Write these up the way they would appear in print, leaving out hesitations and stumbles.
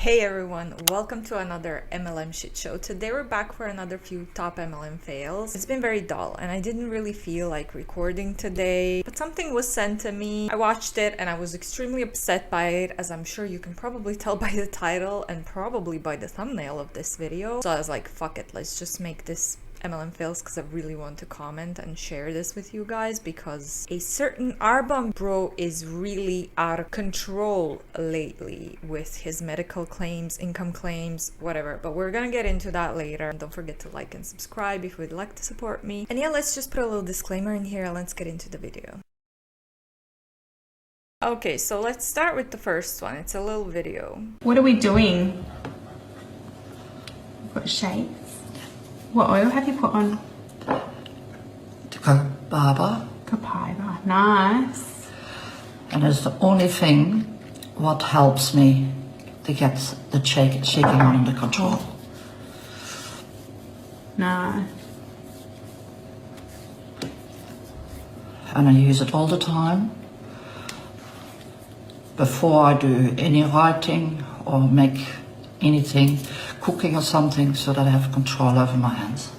Hey everyone, welcome to another MLM shit show. Today we're back for another few top MLM fails. It's been very dull and I didn't really feel like recording today, but something was sent to me. I watched it and I was extremely upset by it, as I'm sure you can probably tell by the title and probably by the thumbnail of this video. So I was like, fuck it, let's just make this MLM fails because I really want to comment and share this with you guys, because a certain Arbonne bro is really out of control lately with his medical claims, income claims, whatever, but we're gonna get into that later. Don't forget to like and subscribe if you'd like to support me. And yeah, let's just put a little disclaimer in here and let's get into the video. Okay, so let's start with the first one. It's a little video. What are we doing? We've got shapes. What oil have you put on? Copaiba. Copaiba. Nice. And it's the only thing what helps me to get the shaking under control. Nice. And I use it all the time before I do any writing or make anything, cooking or something, so that I have control over my hands.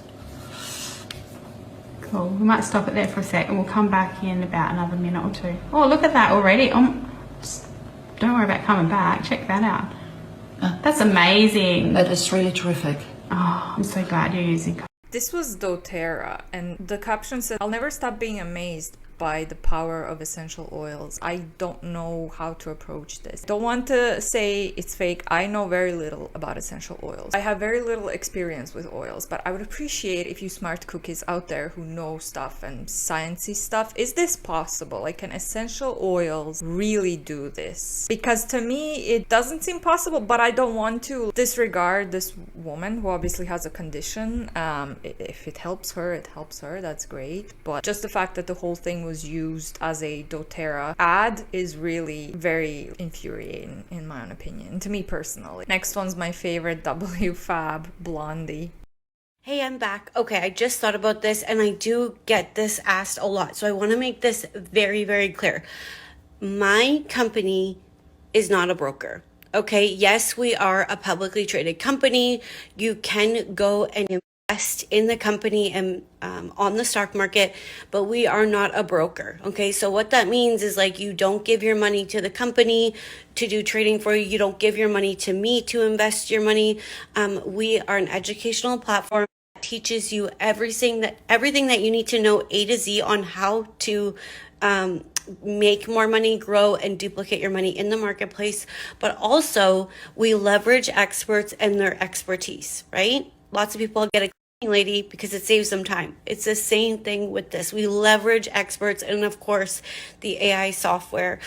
Cool. We might stop it there for a sec and we'll come back in about another minute or two. Oh, look at that already. Don't worry about coming back. Check that out. That's amazing. That is really terrific. Oh, I'm so glad you're using. This was Doterra, and the caption said, "I'll never stop being amazed by the power of essential oils. I don't know how to approach this. Don't want to say it's fake. I know very little about essential oils. I have very little experience with oils, but I would appreciate if you smart cookies out there who know stuff and sciencey stuff. Is this possible? Like, can essential oils really do this? Because to me, it doesn't seem possible, but I don't want to disregard this woman who obviously has a condition. If it helps her, that's great. But just the fact that the whole thing was used as a Doterra ad is really very infuriating, in my own opinion, to me personally. Next one's my favorite, WFAB Blondie. Hey, I'm back. Okay, I just thought about this and I do get this asked a lot. So I want to make this very, very clear. My company is not a broker. Okay, yes, we are a publicly traded company. You can go and invest in the company and on the stock market, but we are not a broker. Okay, so what that means is, like, you don't give your money to the company to do trading for you. You don't give your money to me to invest your money. We are an educational platform that teaches you everything that you need to know A to Z on how to make more money, grow, and duplicate your money in the marketplace. But also, we leverage experts and their expertise, right? Lots of people get a cleaning lady because it saves them time. It's the same thing with this. We leverage experts and, of course, the AI software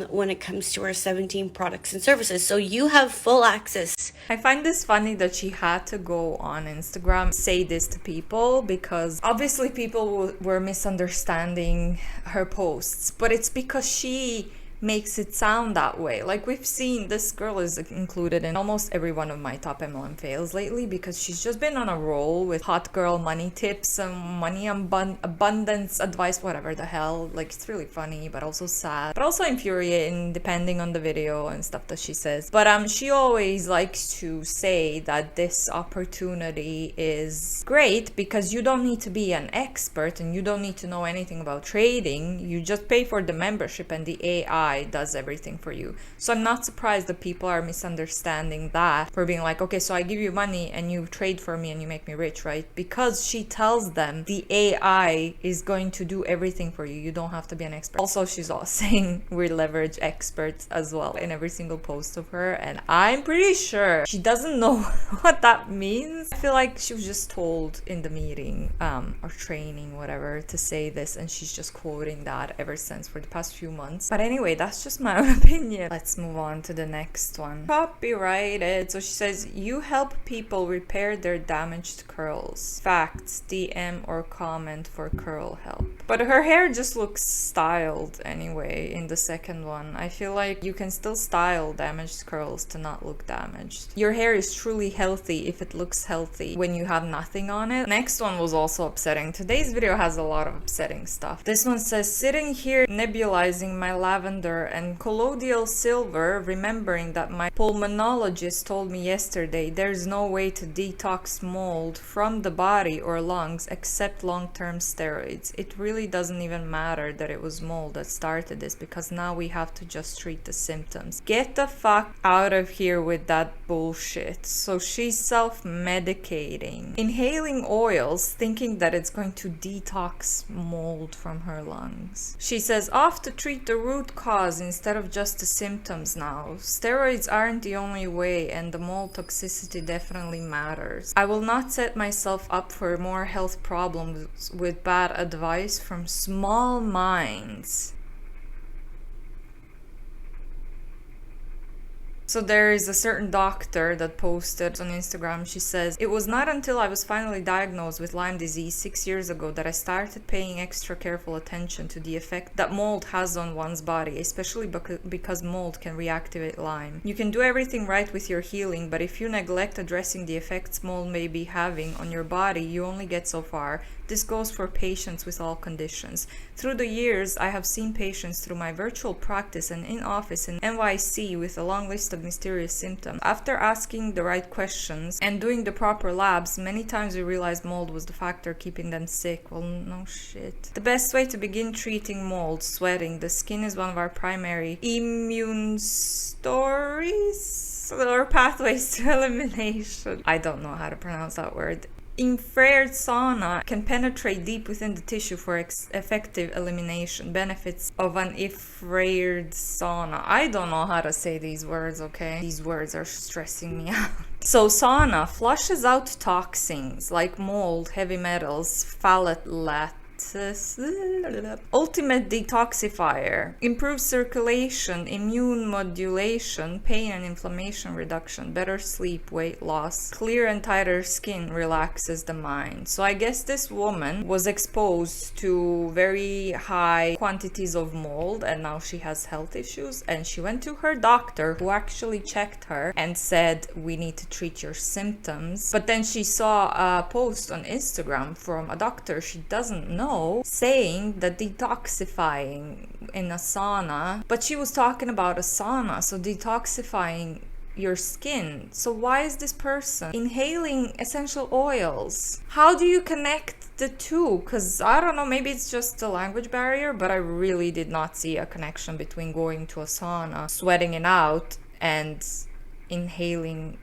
when it comes to our 17 products and services. So you have full access. I find this funny that she had to go on Instagram say this to people, because obviously people were misunderstanding her posts, but it's because she makes it sound that way. Like, we've seen this girl is included in almost every one of my top MLM fails lately, because she's just been on a roll with hot girl money tips and money abundance advice, whatever the hell. Like, it's really funny, but also sad, but also infuriating depending on the video and stuff that she says. But she always likes to say that this opportunity is great because you don't need to be an expert and you don't need to know anything about trading. You just pay for the membership and the AI does everything for you. So I'm not surprised that people are misunderstanding that, for being like, okay, so I give you money and you trade for me and you make me rich, right? Because she tells them the AI is going to do everything for you. You don't have to be an expert. Also, she's all saying we leverage experts as well in every single post of her, and I'm pretty sure she doesn't know what that means. I feel like she was just told in the meeting or training, whatever, to say this, and she's just quoting that ever since for the past few months. But anyway, that's just my own opinion. Let's move on to the next one. Copyrighted. So she says, you help people repair their damaged curls. Facts, DM or comment for curl help. But her hair just looks styled anyway in the second one. I feel like you can still style damaged curls to not look damaged. Your hair is truly healthy if it looks healthy when you have nothing on it. Next one was also upsetting. Today's video has a lot of upsetting stuff. This one says, sitting here nebulizing my lavender Lanter and colloidal silver, remembering that my pulmonologist told me yesterday there's no way to detox mold from the body or lungs except long-term steroids. It really doesn't even matter that it was mold that started this, because now we have to just treat the symptoms. Get the fuck out of here with that bullshit. So she's self-medicating, inhaling oils, thinking that it's going to detox mold from her lungs. She says off to treat the root cause instead of just the symptoms now. Steroids aren't the only way, and the mold toxicity definitely matters. I will not set myself up for more health problems with bad advice from small minds. So there is a certain doctor that posted on Instagram. She says, it was not until I was finally diagnosed with Lyme disease 6 years ago that I started paying extra careful attention to the effect that mold has on one's body, especially because mold can reactivate Lyme. You can do everything right with your healing, but if you neglect addressing the effects mold may be having on your body, you only get so far. This goes for patients with all conditions. Through the years, I have seen patients through my virtual practice and in office in NYC with a long list of mysterious symptoms. After asking the right questions and doing the proper labs, many times we realized mold was the factor keeping them sick. Well, no shit. The best way to begin treating mold: sweating. The skin is one of our primary immune stories or pathways to elimination. I don't know how to pronounce that word. Infrared sauna can penetrate deep within the tissue for effective elimination. Benefits of an infrared sauna. I don't know how to say these words, okay? These words are stressing me out. So sauna flushes out toxins like mold, heavy metals, phthalate, ultimate detoxifier, improves circulation, immune modulation, pain and inflammation reduction, better sleep, weight loss, clear and tighter skin, relaxes the mind. So I guess this woman was exposed to very high quantities of mold and now she has health issues, and she went to her doctor who actually checked her and said, we need to treat your symptoms. But then she saw a post on Instagram from a doctor she doesn't know saying that detoxifying in a sauna, but she was talking about a sauna, so detoxifying your skin. So why is this person inhaling essential oils? How do you connect the two? Because I don't know, maybe it's just a language barrier, but I really did not see a connection between going to a sauna, sweating it out, and inhaling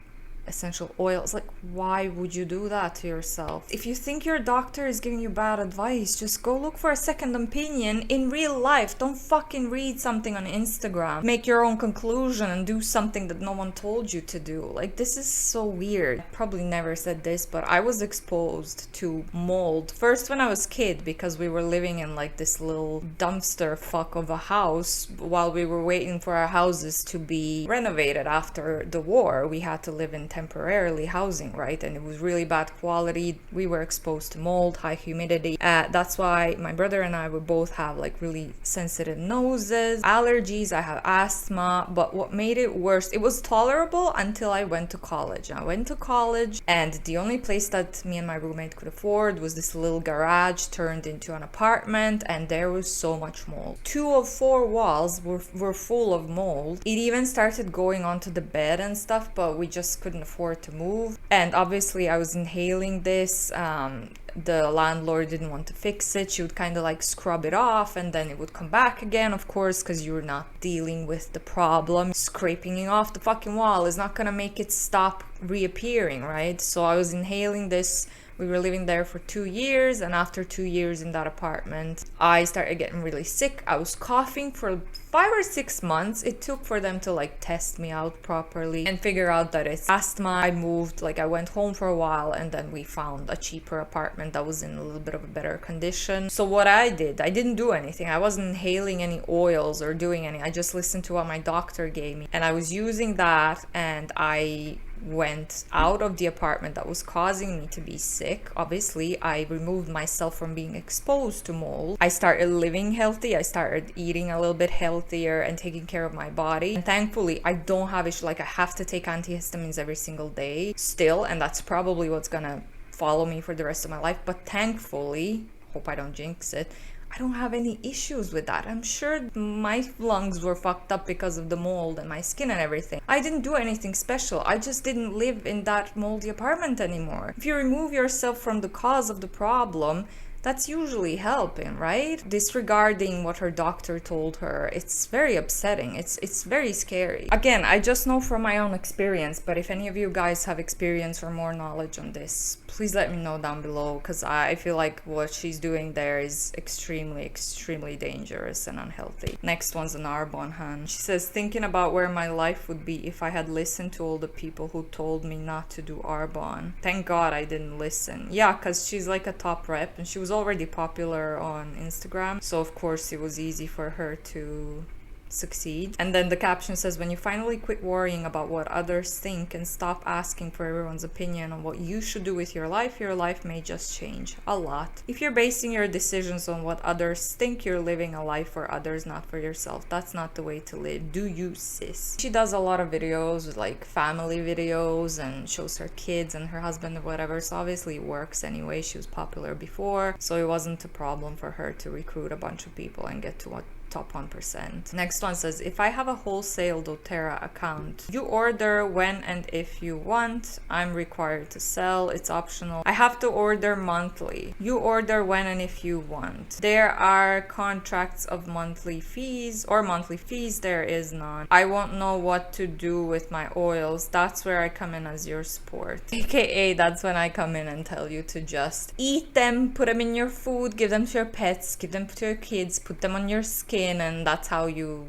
essential oils. Like, why would you do that to yourself? If you think your doctor is giving you bad advice, just go look for a second opinion in real life. Don't fucking read something on Instagram, make your own conclusion and do something that no one told you to do. Like, this is so weird. I probably never said this, but I was exposed to mold first when I was a kid, because we were living in like this little dumpster fuck of a house while we were waiting for our houses to be renovated after the war. We had to live in temporarily housing, right? And it was really bad quality. We were exposed to mold, high humidity. That's why my brother and I would both have like really sensitive noses, allergies. I have asthma. But what made it worse, it was tolerable until I went to college. I went to college and the only place that me and my roommate could afford was this little garage turned into an apartment, and there was so much mold. 2 of 4 walls were full of mold. It even started going onto the bed and stuff, but we just couldn't afford to move. And obviously I was inhaling this. The landlord didn't want to fix it. She would kind of like scrub it off and then it would come back again, of course, because you're not dealing with the problem. Scraping it off the fucking wall is not gonna make it stop reappearing, right? So I was inhaling this. We were living there for 2 years, and after 2 years in that apartment, I started getting really sick. I was coughing for 5 or 6 months. It took for them to like test me out properly and figure out that it's asthma. I moved, like I went home for a while, and then we found a cheaper apartment that was in a little bit of a better condition. So what I did, I didn't do anything. I wasn't inhaling any oils or doing any. I just listened to what my doctor gave me, and I was using that, and I went out of the apartment that was causing me to be sick. Obviously, I removed myself from being exposed to mold. I started living healthy. I started eating a little bit healthier and taking care of my body. And thankfully, I don't have issue. Like, I have to take antihistamines every single day still, and that's probably what's gonna follow me for the rest of my life. But thankfully, hope I don't jinx it, I don't have any issues with that. I'm sure my lungs were fucked up because of the mold and my skin and everything. I didn't do anything special. I just didn't live in that moldy apartment anymore. If you remove yourself from the cause of the problem, that's usually helping, right? Disregarding what her doctor told her, it's very upsetting. It's very scary. Again, I just know from my own experience, but if any of you guys have experience or more knowledge on this, please let me know down below, because I feel like what she's doing there is extremely dangerous and unhealthy. Next one's an Arbonne hand. She says, thinking about where my life would be if I had listened to all the people who told me not to do Arbonne. Thank God I didn't listen. Yeah, because she's like a top rep and she was already popular on Instagram, so of course it was easy for her to succeed. And then the caption says, when you finally quit worrying about what others think and stop asking for everyone's opinion on what you should do with your life may just change a lot. If you're basing your decisions on what others think, you're living a life for others, not for yourself. That's not the way to live. Do you, sis? She does a lot of videos, like family videos, and shows her kids and her husband or whatever, so obviously it works anyway. She was popular before, so it wasn't a problem for her to recruit a bunch of people and get to what top 1%. Next one says, if I have a wholesale doTERRA account, you order when and if you want. I'm required to sell. It's optional. I have to order monthly. You order when and if you want. There are contracts of monthly fees or monthly fees. There is none. I won't know what to do with my oils. That's where I come in as your support. AKA, that's when I come in and tell you to just eat them, put them in your food, give them to your pets, give them to your kids, put them on your skin, and that's how you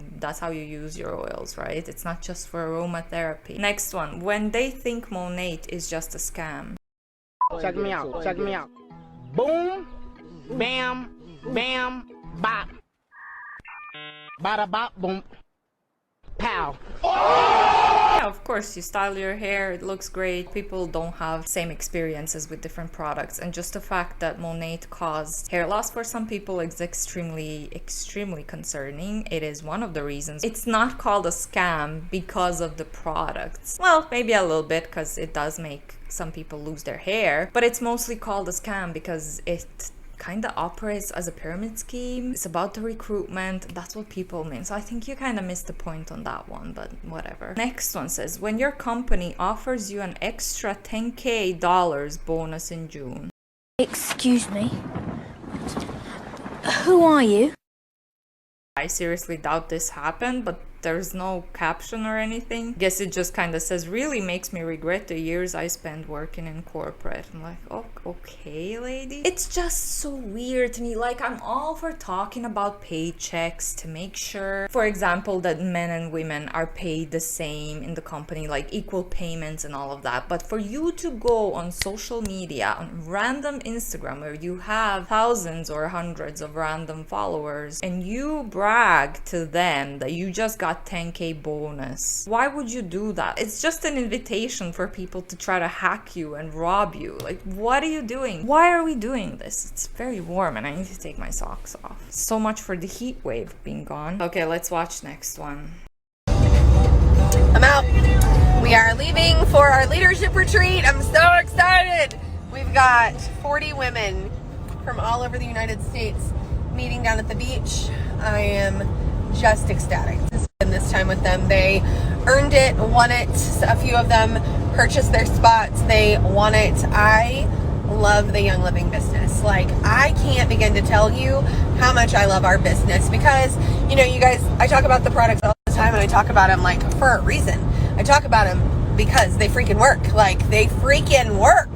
use your oils, right? It's not just for aromatherapy. Next one, when they think Monat is just a scam. Check me out, check me out. Boom, bam, bam, bop. Bada bop, boom, pow. Yeah, of course, you style your hair, it looks great. People don't have same experiences with different products, and just the fact that Monat caused hair loss for some people is extremely concerning. It is one of the reasons. It's not called a scam because of the products. Well, maybe a little bit, because it does make some people lose their hair, but it's mostly called a scam because it kind of operates as a pyramid scheme. It's about the recruitment. That's what people mean. So I think you kind of missed the point on that one, but whatever. Next one says, when your company offers you an extra $10K bonus in June. Excuse me. Who are you? I seriously doubt this happened, but there's no caption or anything. Guess it just kind of says, really makes me regret the years I spent working in corporate. I'm like, oh, okay, lady. It's just so weird to me. Like, I'm all for talking about paychecks to make sure, for example, that men and women are paid the same in the company, like equal payments and all of that. But for you to go on social media, on random Instagram, where you have thousands or hundreds of random followers, and you brag to them that you just got 10K bonus. Why would you do that? It's just an invitation for people to try to hack you and rob you. Like, what are you doing? Why are we doing this? It's very warm and I need to take my socks off. So much for the heat wave being gone. Okay, let's watch next one. I'm out. We are leaving for our leadership retreat. I'm so excited. We've got 40 women from all over the United States meeting down at the beach. I am just ecstatic to spend this time with them. They earned it, won it. A few of them purchased their spots. They won it. I love the Young Living business. Like, I can't begin to tell you how much I love our business because, you know, you guys, I talk about the products all the time and I talk about them like for a reason. I talk about them because they freaking work. Like, they freaking work.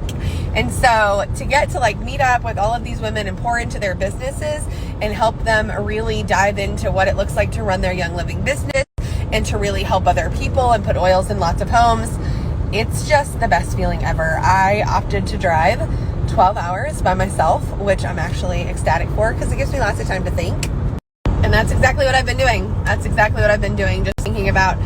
And so to get to like meet up with all of these women and pour into their businesses and help them really dive into what it looks like to run their Young Living business and to really help other people and put oils in lots of homes, it's just the best feeling ever. I opted to drive 12 hours by myself, which I'm actually ecstatic for because it gives me lots of time to think. And that's exactly what I've been doing. That's exactly what I've been doing, just thinking about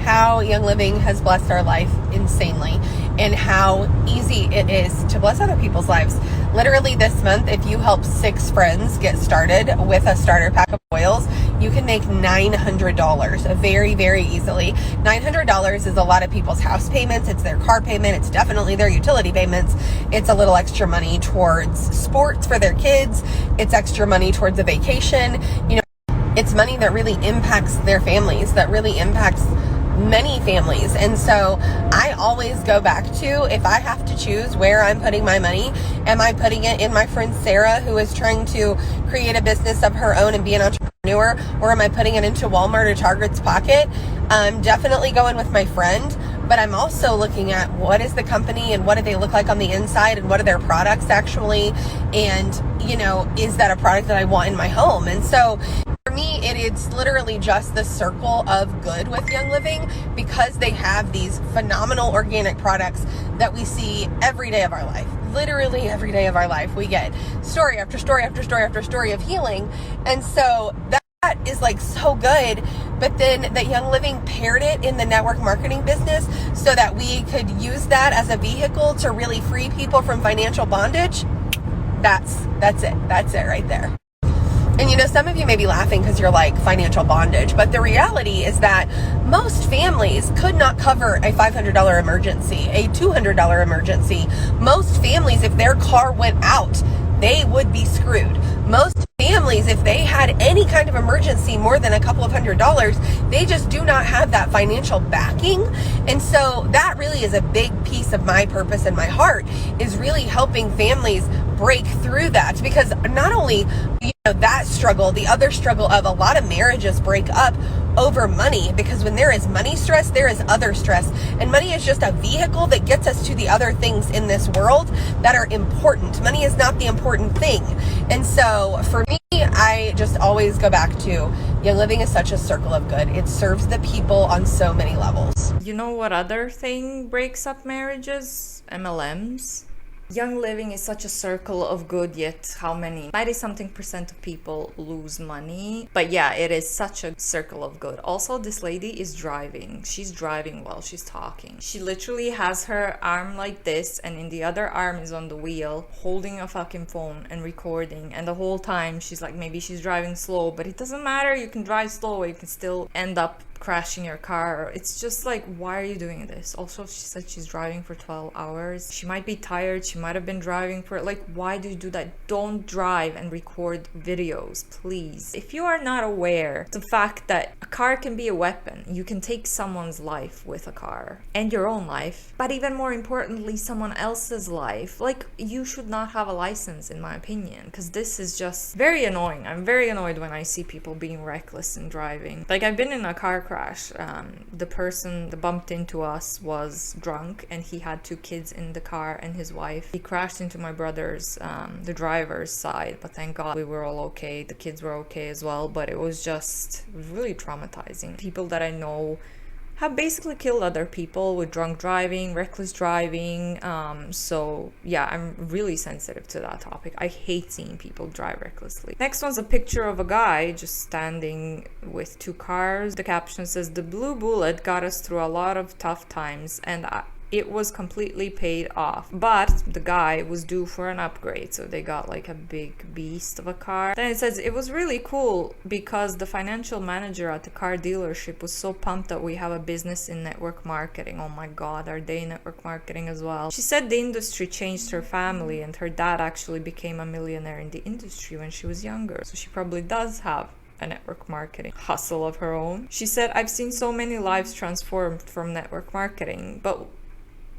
how Young Living has blessed our life insanely and how easy it is to bless other people's lives. Literally this month, if you help 6 friends get started with a starter pack of oils, you can make $900 very, very easily. $900 is a lot of people's house payments. It's their car payment. It's definitely their utility payments. It's a little extra money towards sports for their kids. It's extra money towards a vacation. You know, it's money that really impacts their families, that really impacts many families. And so I always go back to, if I have to choose where I'm putting my money, am I putting it in my friend Sarah, who is trying to create a business of her own and be an entrepreneur, or am I putting it into Walmart or Target's pocket? I'm definitely going with my friend, but I'm also looking at what is the company and what do they look like on the inside and what are their products actually, and you know, is that a product that I want in my home? And so for me, it's literally just the circle of good with Young Living, because they have these phenomenal organic products that we see every day of our life. Literally every day of our life, we get story after story after story after story of healing. And so that is like so good. But then that Young Living paired it in the network marketing business so that we could use that as a vehicle to really free people from financial bondage. That's it. That's it right there. And you know, some of you may be laughing because you're like, financial bondage, but the reality is that most families could not cover a $500 emergency, a $200 emergency. Most families, if their car went out, they would be screwed. Most families, if they had any kind of emergency more than a couple of $100s, they just do not have that financial backing. And so that really is a big piece of my purpose and my heart, is really helping families break through that. Because not only, you know, that struggle, the other struggle of a lot of marriages break up over money, because when there is money stress, there is other stress, and money is just a vehicle that gets us to the other things in this world that are important. Money is not the important thing. And so for me, I just always go back to Young Living is such a circle of good. It serves the people on so many levels. You know what other thing breaks up marriages? MLMs. Young Living is such a circle of good, yet how many? 90-something% of people lose money. But yeah, it is such a circle of good. Also, this lady is driving. She's driving while she's talking. She literally has her arm like this, and in the other arm is on the wheel, holding a fucking phone and recording. And the whole time she's like, maybe she's driving slow, but it doesn't matter. You can drive slow, you can still end up crashing your car. It's just like, why are you doing this? Also, she said she's driving for 12 hours. She might be tired. She might have been driving for, like, why do you do that? Don't drive and record videos, please. If you are not aware the fact that a car can be a weapon, you can take someone's life with a car, and your own life, but even more importantly, someone else's life. Like, you should not have a license, in my opinion, because this is just very annoying. I'm very annoyed when I see people being reckless in driving. Like, I've been in a car crash. The person that bumped into us was drunk, and he had 2 kids in the car and his wife. He crashed into my brother's, the driver's side, but thank God we were all okay. The kids were okay as well, but it was just really traumatizing. People that I know have basically killed other people with drunk driving, reckless driving. So yeah, I'm really sensitive to that topic. I hate seeing people drive recklessly. Next one's a picture of a guy just standing with 2 cars. The caption says, "The blue bullet got us through a lot of tough times, and it was completely paid off, but the guy was due for an upgrade, so they got like a big beast of a car." Then it says, "It was really cool because the financial manager at the car dealership was so pumped that we have a business in network marketing." Oh my god, are they in network marketing as well? She said the industry changed her family, and her dad actually became a millionaire in the industry when she was younger, so she probably does have a network marketing hustle of her own. She said, "I've seen so many lives transformed from network marketing, but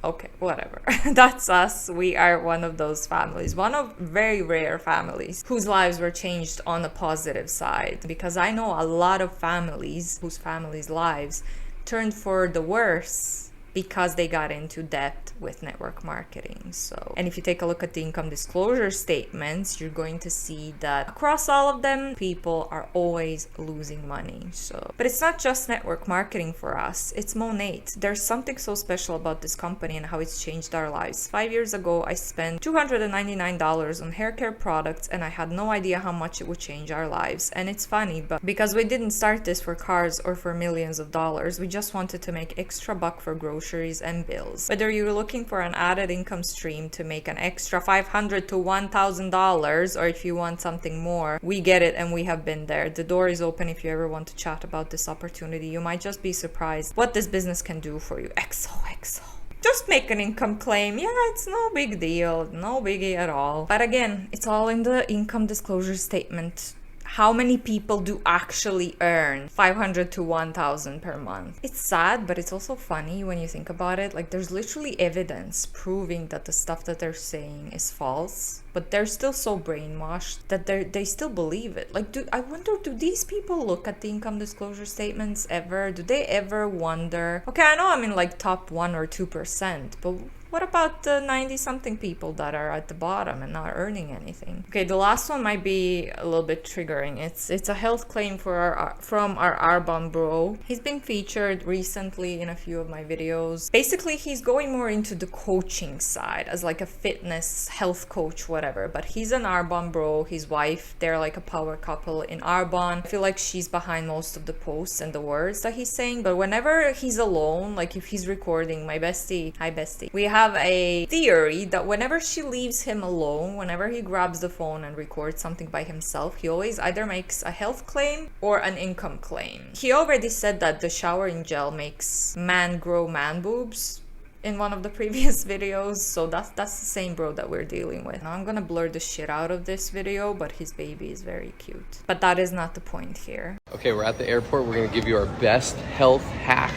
okay, whatever." That's us. We are one of those families, one of very rare families whose lives were changed on the positive side, because I know a lot of families whose families' lives turned for the worse because they got into debt with network marketing. So, and if you take a look at the income disclosure statements, you're going to see that across all of them, people are always losing money. So, but it's not just network marketing for us, it's Monat. There's something so special about this company and how it's changed our lives. 5 years ago, I spent $299 on hair care products, and I had no idea how much it would change our lives. And it's funny, but because we didn't start this for cars or for millions of dollars, we just wanted to make extra buck for groceries groceries and bills. Whether you're looking for an added income stream to make an extra $500 to $1,000, or if you want something more, we get it and we have been there. The door is open if you ever want to chat about this opportunity. You might just be surprised what this business can do for you. XOXO. Just make an income claim. Yeah, it's no big deal. No biggie at all. But again, it's all in the income disclosure statement. How many people do actually earn $500 to $1,000 per month? It's sad, but it's also funny when you think about it. Like, there's literally evidence proving that the stuff that they're saying is false, but they're still so brainwashed that they still believe it. Like, I wonder, do these people look at the income disclosure statements ever? Do they ever wonder? Okay, I know I'm in like top 1 or 2%, but what about the 90-something people that are at the bottom and not earning anything? Okay, the last one might be a little bit triggering. It's a health claim from our Arbonne bro. He's been featured recently in a few of my videos. Basically, he's going more into the coaching side as like a fitness health coach, whatever. But he's an Arbonne bro. His wife, they're like a power couple in Arbonne. I feel like she's behind most of the posts and the words that he's saying. But whenever he's alone, like if he's recording, my bestie, hi bestie, we have a theory that whenever she leaves him alone, whenever he grabs the phone and records something by himself, he always either makes a health claim or an income claim. He already said that the showering gel makes man grow man boobs in one of the previous videos, so that's the same bro that we're dealing with. Now I'm gonna blur the shit out of this video, but his baby is very cute. But that is not the point here. Okay, we're at the airport. We're gonna give you our best health hack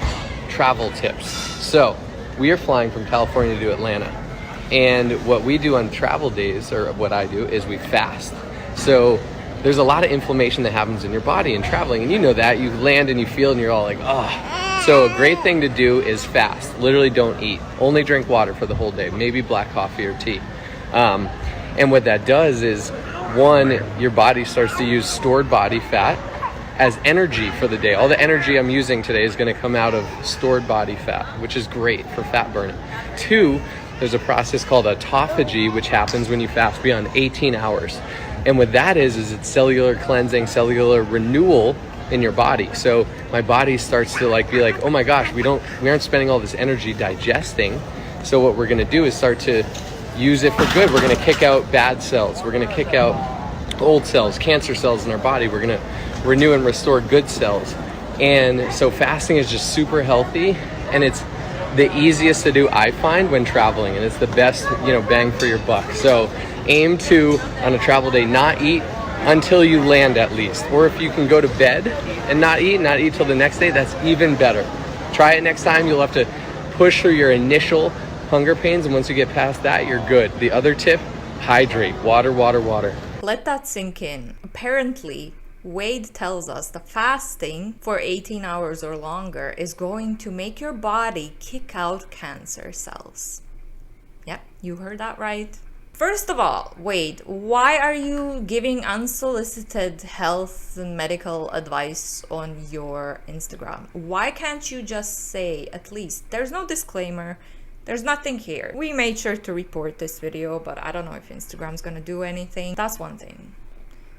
travel tips. So we are flying from California to Atlanta, and what we do on travel days, or what I do, is we fast. So there's a lot of inflammation that happens in your body in traveling, and you know that. You land and you feel it and you're all like, oh. So a great thing to do is fast. Literally don't eat. Only drink water for the whole day, maybe black coffee or tea. And what that does is, one, your body starts to use stored body fat as energy for the day. All the energy I'm using today is going to come out of stored body fat, which is great for fat burning. Two, there's a process called autophagy, which happens when you fast beyond 18 hours. And what that is it's cellular cleansing, cellular renewal in your body. So my body starts to be like, oh my gosh, we aren't spending all this energy digesting. So what we're going to do is start to use it for good. We're going to kick out bad cells. We're going to kick out old cells, cancer cells in our body. We're going to renew and restore good cells. And so fasting is just super healthy, and it's the easiest to do, I find, when traveling, and it's the best, bang for your buck. So aim to, on a travel day, not eat until you land at least. Or if you can go to bed and not eat till the next day, that's even better. Try it next time. You'll have to push through your initial hunger pains, and once you get past that, you're good. The other tip, hydrate. Water, water, water. Let that sink in. Apparently, Wade tells us that fasting for 18 hours or longer is going to make your body kick out cancer cells. Yep, you heard that right. First of all, Wade, why are you giving unsolicited health and medical advice on your Instagram? Why can't you just say, at least, there's no disclaimer, there's nothing here. We made sure to report this video, but I don't know if Instagram's gonna do anything. That's one thing.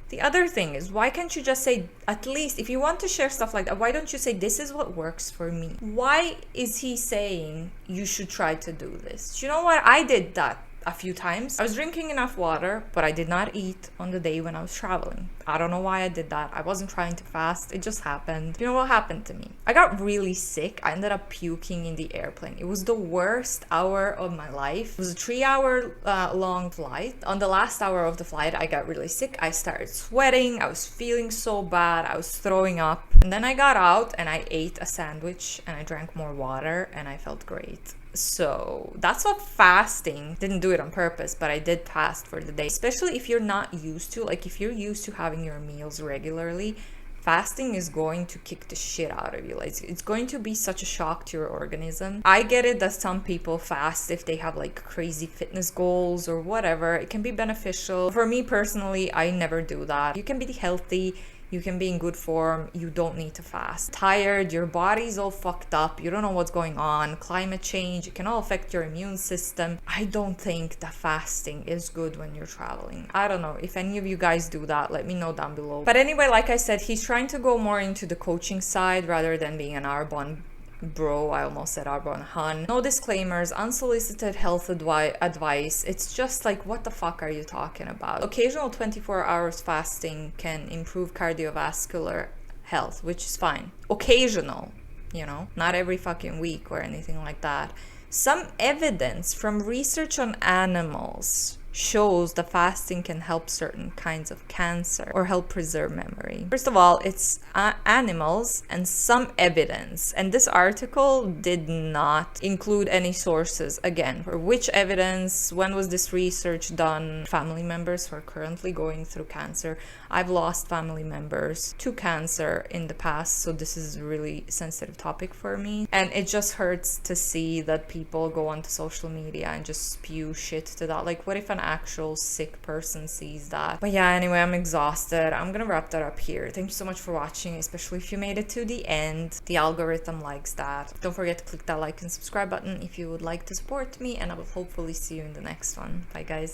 The other thing is, why can't you just say, at least if you want to share stuff like that, why don't you say, this is what works for me? Why is he saying you should try to do this? You know what? I did that a few times. I was drinking enough water, but I did not eat on the day when I was traveling. I don't know why I did that. I wasn't trying to fast. It just happened. You know what happened to me? I got really sick. I ended up puking in the airplane. It was the worst hour of my life. It was a 3-hour long flight. On the last hour of the flight, I got really sick. I started sweating. I was feeling so bad. I was throwing up. And then I got out and I ate a sandwich and I drank more water and I felt great. So that's what fasting, didn't do it on purpose, but I did fast for the day. Especially if you're not used to, if you're used to having your meals regularly, fasting is going to kick the shit out of you. It's going to be such a shock to your organism. I get it that some people fast if they have crazy fitness goals or whatever. It can be beneficial. For me personally, I never do that. You can be healthy, you can be in good form, you don't need to fast. Tired, your body's all fucked up, you don't know what's going on, climate change, it can all affect your immune system. I don't think that fasting is good when you're traveling. I don't know, if any of you guys do that, let me know down below. But anyway, like I said, he's trying to go more into the coaching side rather than being an Arbonne bro, I almost said Arbonne, hun. No disclaimers, unsolicited health advice. It's just like, what the fuck are you talking about? Occasional 24 hours fasting can improve cardiovascular health, which is fine. Occasional, you know, not every fucking week or anything like that. Some evidence from research on animals shows the fasting can help certain kinds of cancer or help preserve memory. First of all, it's animals and some evidence, and this article did not include any sources. Again, for which evidence, when was this research done? Family members who are currently going through cancer. I've lost family members to cancer in the past, so this is a really sensitive topic for me, and it just hurts to see that people go onto social media and just spew shit to that. Like, what if an actual sick person sees that? But yeah, anyway, I'm exhausted. I'm gonna wrap that up here. Thank you so much for watching, especially if you made it to the end. The algorithm likes that. Don't forget to click that like and subscribe button if you would like to support me, and I will hopefully see you in the next one. Bye guys.